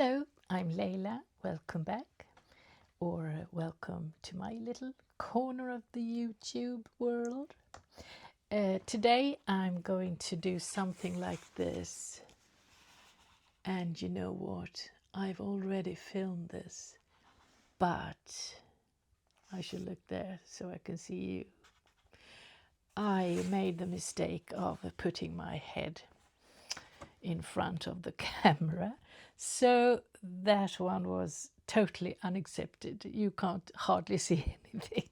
Hello, I'm Leila. Welcome back, or welcome to my little corner of the YouTube world. Today I'm going to do something like this. And you know what? I've already filmed this, but I should look there so I can see you. I made the mistake of putting my head in front of the camera, so that one was totally unaccepted. You can't hardly see anything.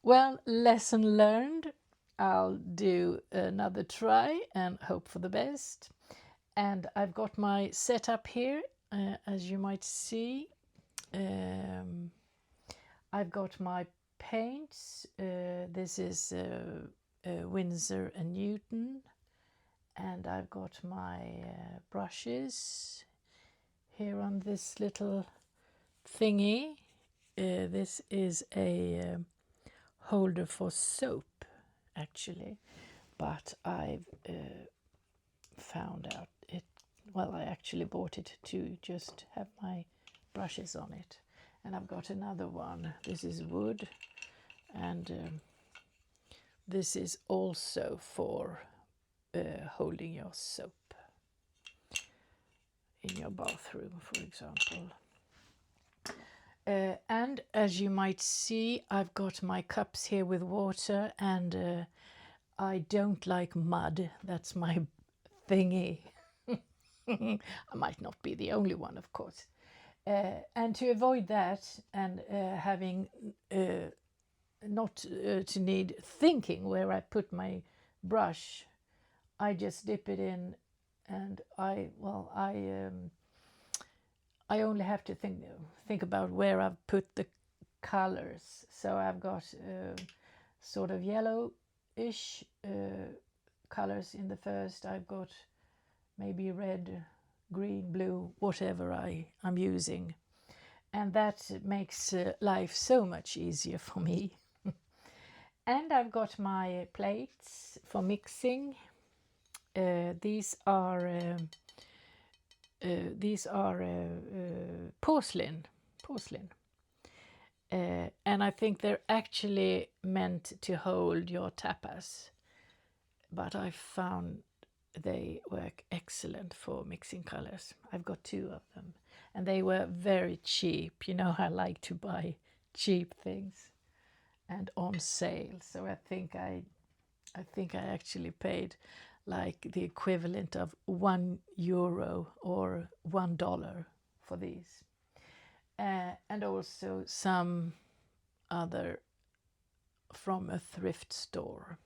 Well, lesson learned. I'll do another try and hope for the best. And I've got my setup here, as you might see. I've got my paints. This is Winsor & Newton. And I've got my brushes here on this little thingy. This is a holder for soap, actually, but I've found out it, well, I actually bought it to just have my brushes on it. And I've got another one. This is wood, and this is also for holding your soap in your bathroom, for example. And as you might see, I've got my cups here with water, and I don't like mud. That's my thingy. I might not be the only one, of course. And to avoid that, and having not to need thinking where I put my brush, I just dip it in, and I only have to think about where I've put the colors. So I've got sort of yellowish colors in the first. I've got maybe red, green, blue, whatever I'm using. And that makes life so much easier for me. And I've got my plates for mixing. These are porcelain, and I think they're actually meant to hold your tapas, but I found they work excellent for mixing colors. I've got two of them, and they were very cheap. You know, I like to buy cheap things and on sale, so I think I actually paid like the equivalent of €1 or $1 for these. And also some other from a thrift store.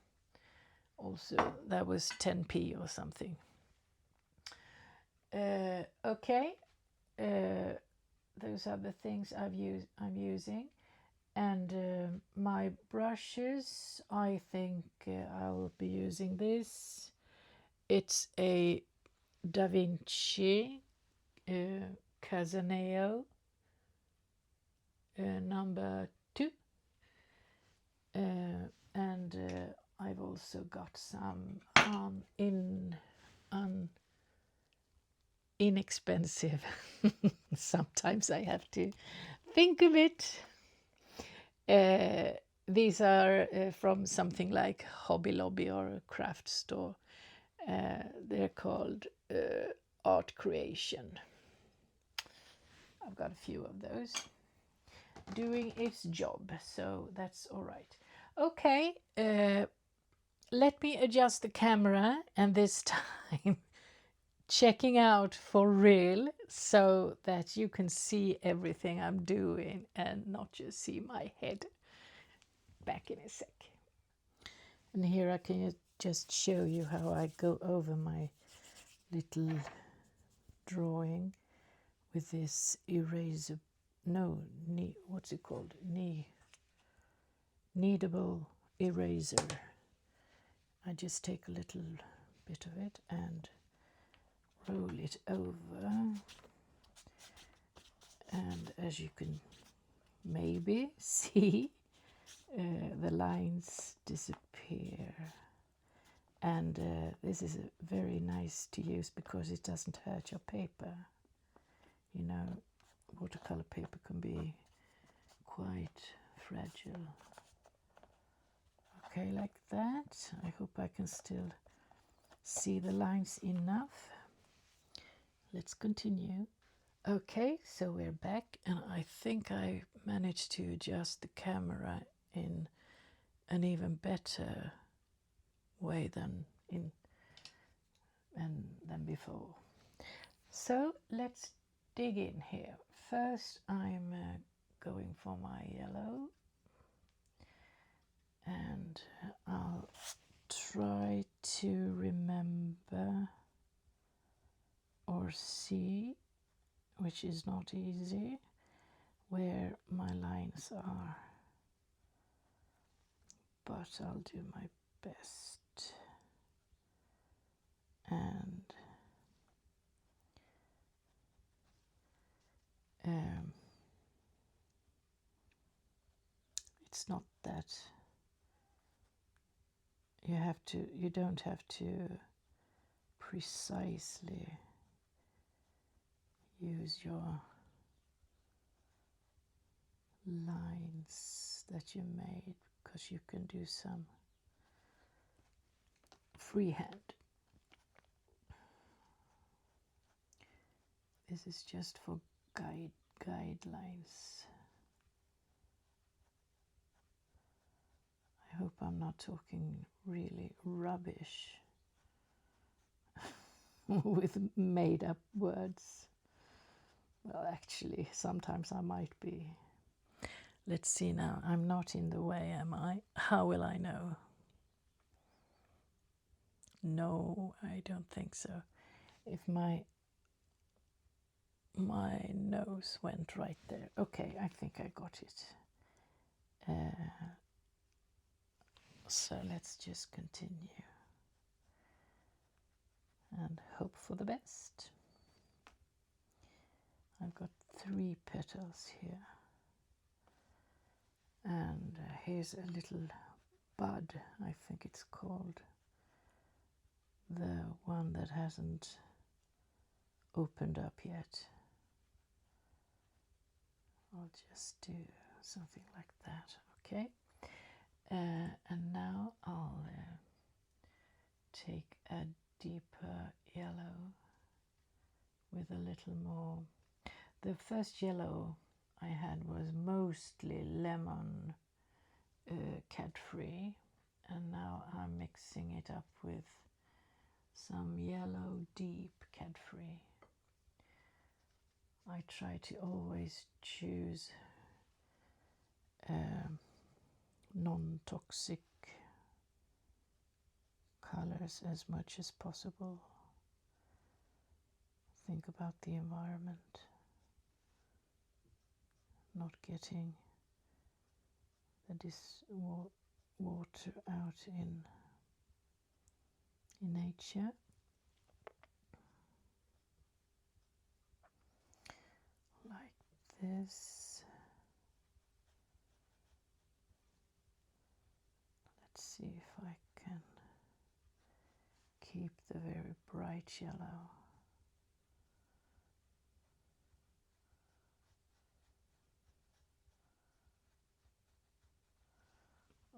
Also, that was 10p or something. Okay, those are the things I'm using. And my brushes, I think I'll be using this. It's a Da Vinci Casaneo number 2. And I've also got some inexpensive. Sometimes I have to think of it. These are from something like Hobby Lobby or a craft store. They're called Art Creation. I've got a few of those doing its job, so that's all right. Okay, let me adjust the camera, and this time checking out for real so that you can see everything I'm doing and not just see my head. Back in a sec. And here I can just show you how I go over my little drawing with this eraser, what's it called? Kneadable eraser. I just take a little bit of it and roll it over. And as you can maybe see, the lines disappear. And this is very nice to use because it doesn't hurt your paper. know, watercolor paper can be quite fragile. Okay, like that. I hope I can still see the lines enough. Let's continue. Okay, so we're back, and I think I managed to adjust the camera in an even better way than before. So let's dig in here. First, I'm going for my yellow, and I'll try to remember or see, which is not easy, where my lines are, but I'll do my best. And it's not that you don't have to precisely use your lines that you made, because you can do some freehand. This is just for guidelines. I hope I'm not talking really rubbish with made up words. Well, actually, sometimes I might be. Let's see now. I'm not in the way, am I? How will I know? No, I don't think so. If my nose went right there. Okay, I think I got it. So let's just continue and hope for the best. I've got 3 petals here, and here's a little bud, I think it's called, the one that hasn't opened up yet. I'll just do something like that. Okay, and now I'll take a deeper yellow with a little more. The first yellow I had was mostly lemon cadfree, and now I'm mixing it up with some yellow deep cadfree. I try to always choose non-toxic colors as much as possible. Think about the environment, not getting this water out in nature. Like this. Let's see if I can keep the very bright yellow.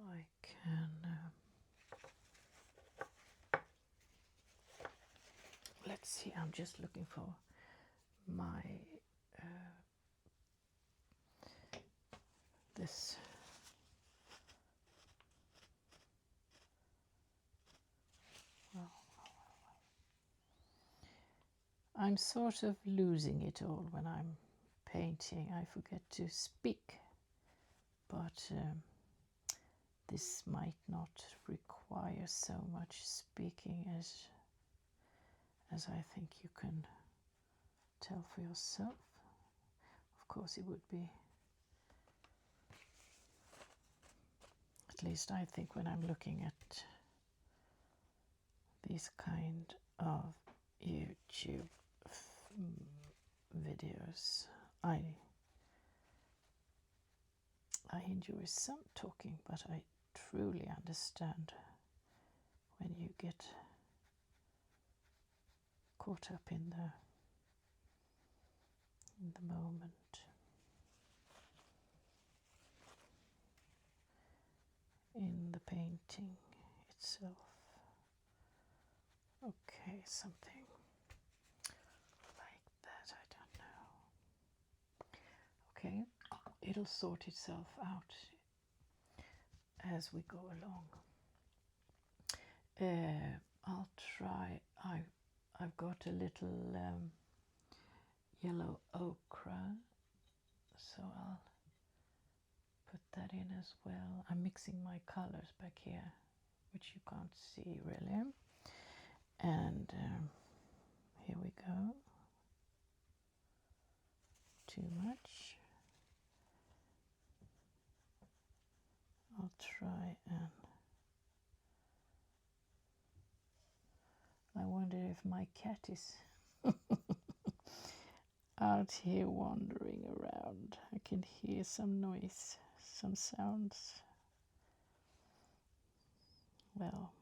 I can, let's see, I'm just looking for my, this, I'm sort of losing it all when I'm painting. I forget to speak, but this might not require so much speaking as I think you can tell for yourself. Of course, it would be, at least I think when I'm looking at these kind of YouTube videos, I enjoy some talking, but I truly understand when you get caught up in the moment. In the painting itself. Okay, something like that, I don't know. Okay, it'll sort itself out as we go along. I'll try, I've got a little yellow ochre, so I'll put that in as well. I'm mixing my colors back here, which you can't see really. And here we go. Too much. I'll try and I wonder if my cat is out here wandering around. I can hear some noise, some sounds. Well,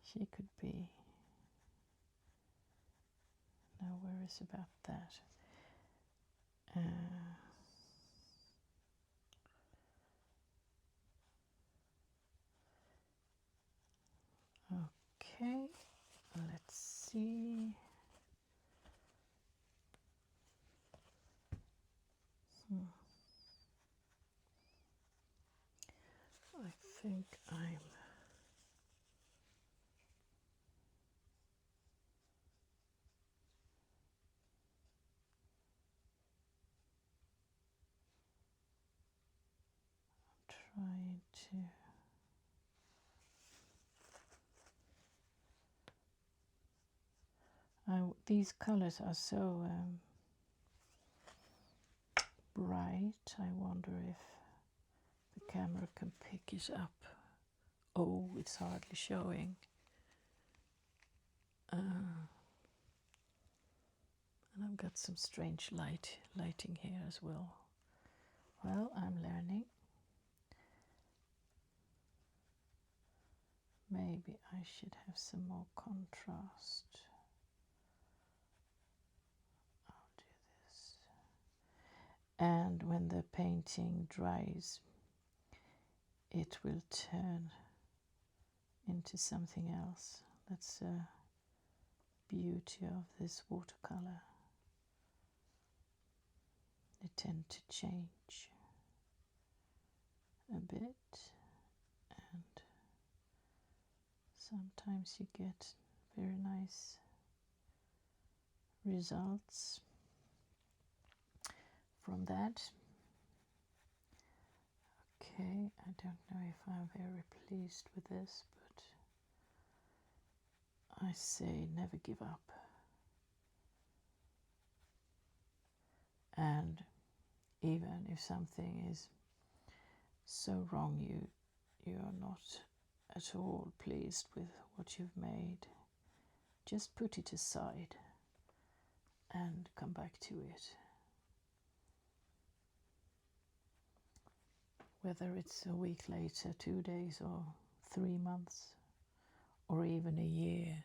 she could be. No worries about that. Okay, let's see. I think I'm trying to these colors are so bright. I wonder if the camera can pick it up. Oh, it's hardly showing. And I've got some strange lighting here as well. Well, I'm learning. Maybe I should have some more contrast. I'll do this. And when the painting dries, it will turn into something else. That's the beauty of this watercolor. They tend to change a bit, and sometimes you get very nice results from that. Okay, I don't know if I'm very pleased with this, but I say never give up. And even if something is so wrong, you're not at all pleased with what you've made, just put it aside and come back to it. Whether it's a week later, 2 days, or 3 months, or even a year.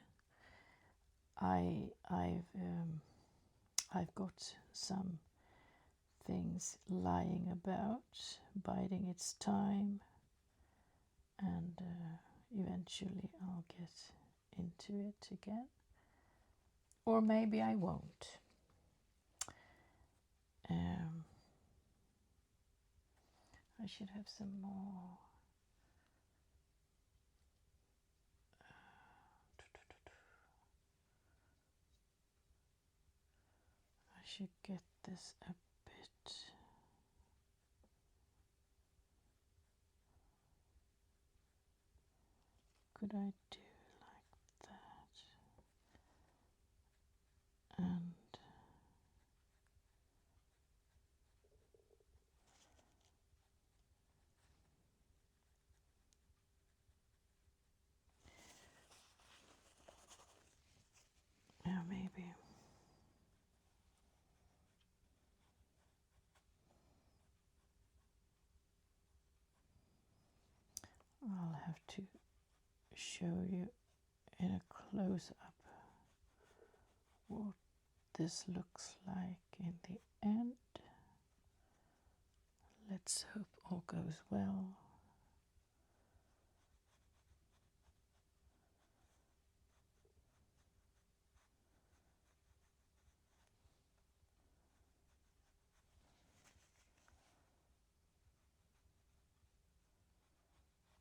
I've got some things lying about, biding its time, and eventually I'll get into it again, or maybe I won't. I should have some more. I should get this a bit. Could I do like that? And yeah, maybe. I'll have to show you in a close-up what this looks like in the end. Let's hope all goes well.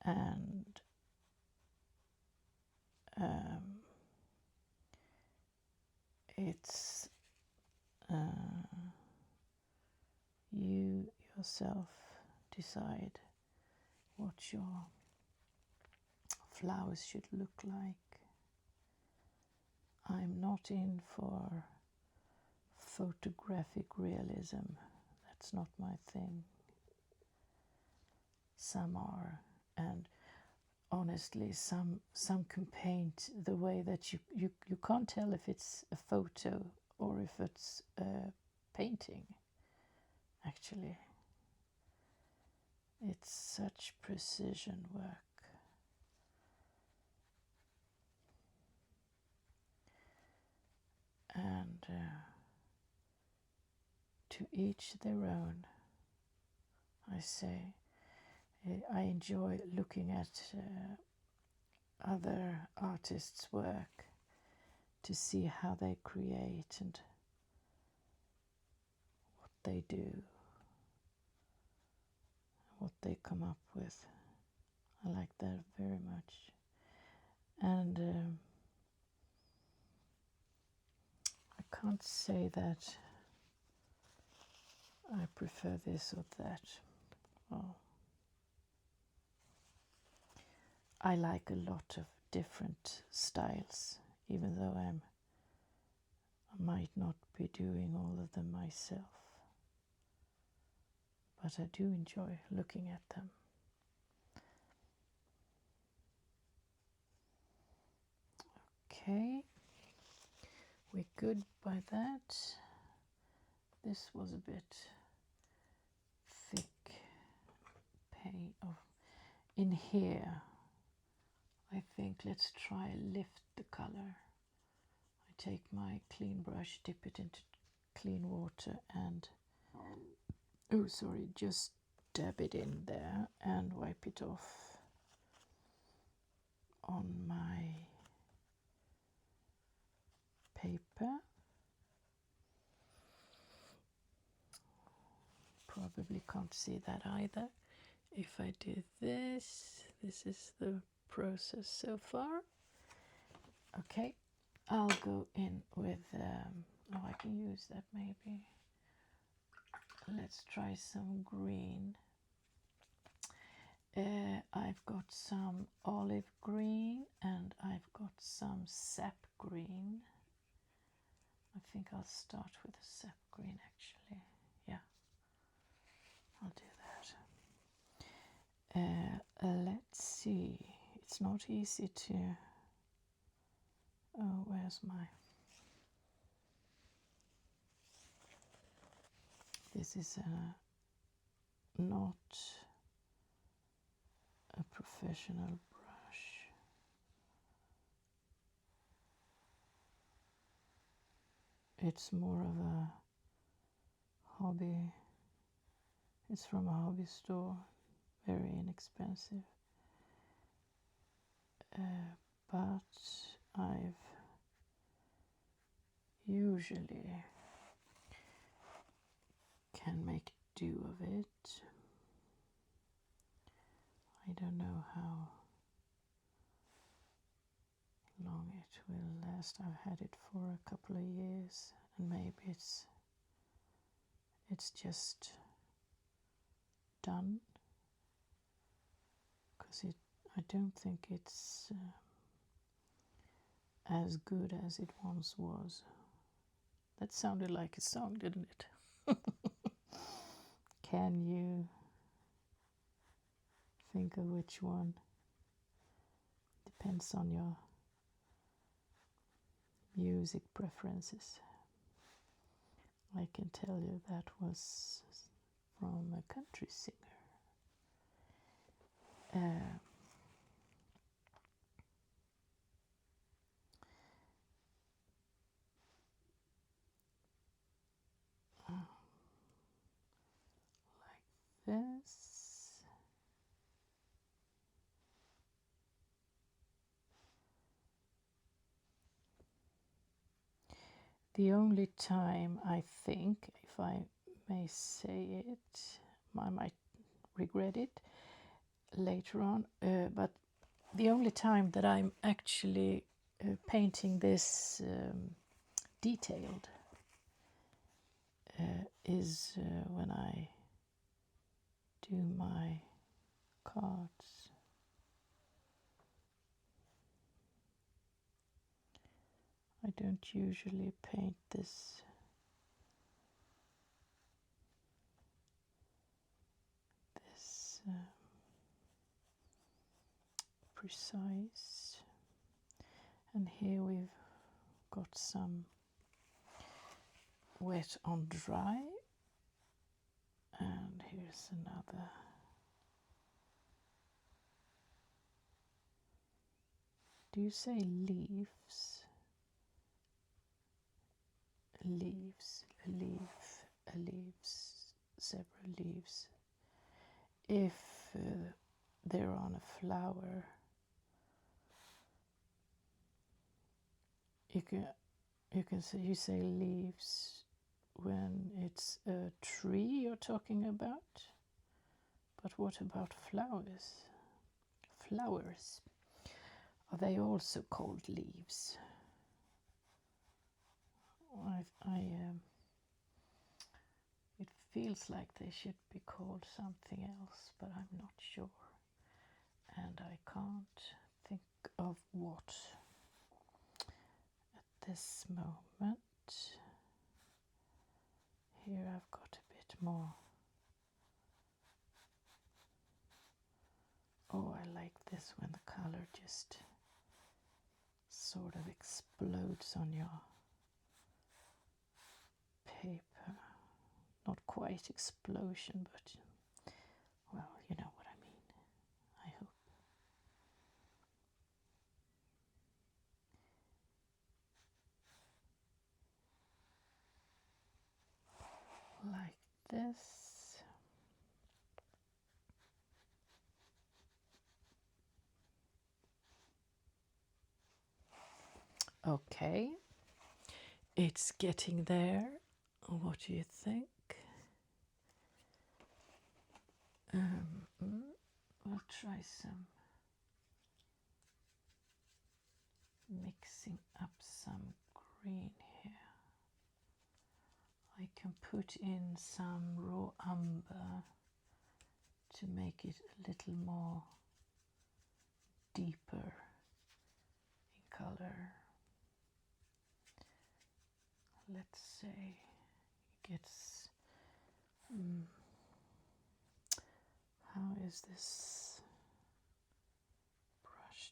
And it's you yourself decide what your flowers should look like. I'm not in for photographic realism. That's not my thing. Some are, and honestly, some can paint the way that you can't tell if it's a photo or if it's a painting. Actually, it's such precision work. And to each their own, I say. I enjoy looking at other artists' work to see how they create and what they do, what they come up with. I like that very much. And I can't say that I prefer this or that. Well, I like a lot of different styles, even though I might not be doing all of them myself. But I do enjoy looking at them. Okay, we're good by that. This was a bit thick paint. Oh, in here, I think let's try lift the color. I take my clean brush, dip it into clean water, and just dab it in there and wipe it off on my paper. Probably can't see that either. If I did this is the process so far. Okay, I'll go in with, I can use that maybe. Let's try some green. I've got some olive green and I've got some sap green. I think I'll start with the sap green actually. Yeah, I'll do that. Let's see. It's not easy to... Oh, where's my... This is not a professional brush. It's more of a hobby. It's from a hobby store, very inexpensive. But I've usually can make do of it. I don't know how long it will last. I've had it for a couple of years, and maybe it's just done, because I don't think it's as good as it once was. That sounded like a song, didn't it? Can you think of which one? Depends on your music preferences. I can tell you that was from a country singer. The only time I think, if I may say it, I might regret it later on, but the only time that I'm actually painting this detailed is when I do my cards. I don't usually paint this precise. And here we've got some wet on dry, and here's another. Do you say leaves? Leaves, a leaf, a leaves, several leaves. If they're on a flower, you say leaves when it's a tree you're talking about. But what about flowers? Flowers, are they also called leaves? It feels like they should be called something else, but I'm not sure, and I can't think of what at this moment. Here I've got a bit more. Oh, I like this when the color just sort of explodes on your paper. Not quite explosion, but well, you know what I mean, I hope. Like this. Okay, it's getting there. What do you think? We'll try some mixing up some green here. I can put in some raw umber to make it a little more deeper in color. Let's say it gets. How is this brush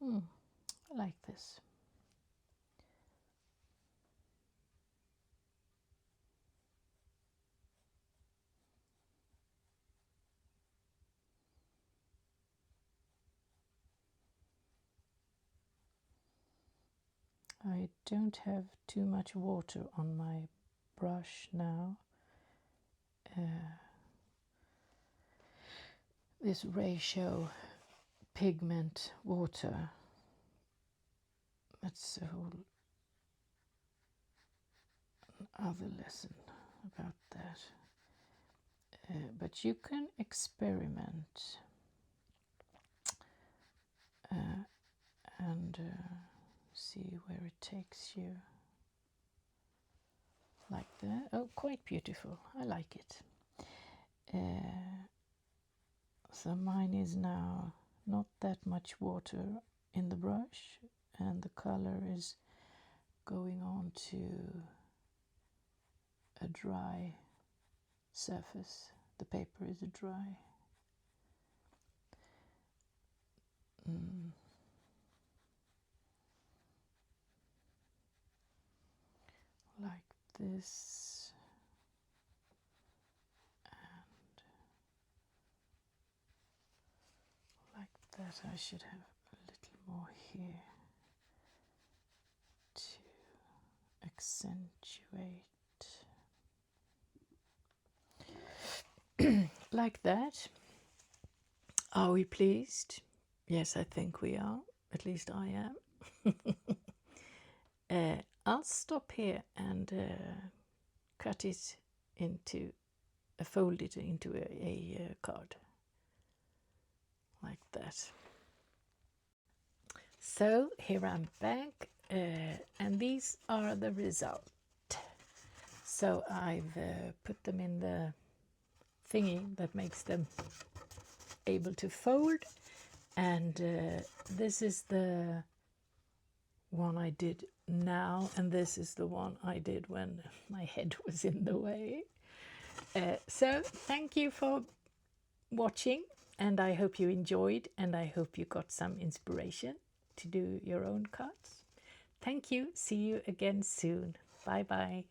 doing? I like this. I don't have too much water on my brush now. This ratio pigment water, that's a whole other lesson about that. But you can experiment and see where it takes you. Like that. Oh, quite beautiful. I like it. So mine is now not that much water in the brush, and the color is going on to a dry surface. The paper is dry. Like this. And But I should have a little more here to accentuate. Like that. Are we pleased? Yes, I think we are. At least I am. I'll stop here and cut it into, fold it into a card. Like that. So here I'm back, and these are the result. So I've put them in the thingy that makes them able to fold, and this is the one I did now, and this is the one I did when my head was in the way. So thank you for watching, and I hope you enjoyed, and I hope you got some inspiration to do your own cards. Thank you. See you again soon. Bye bye.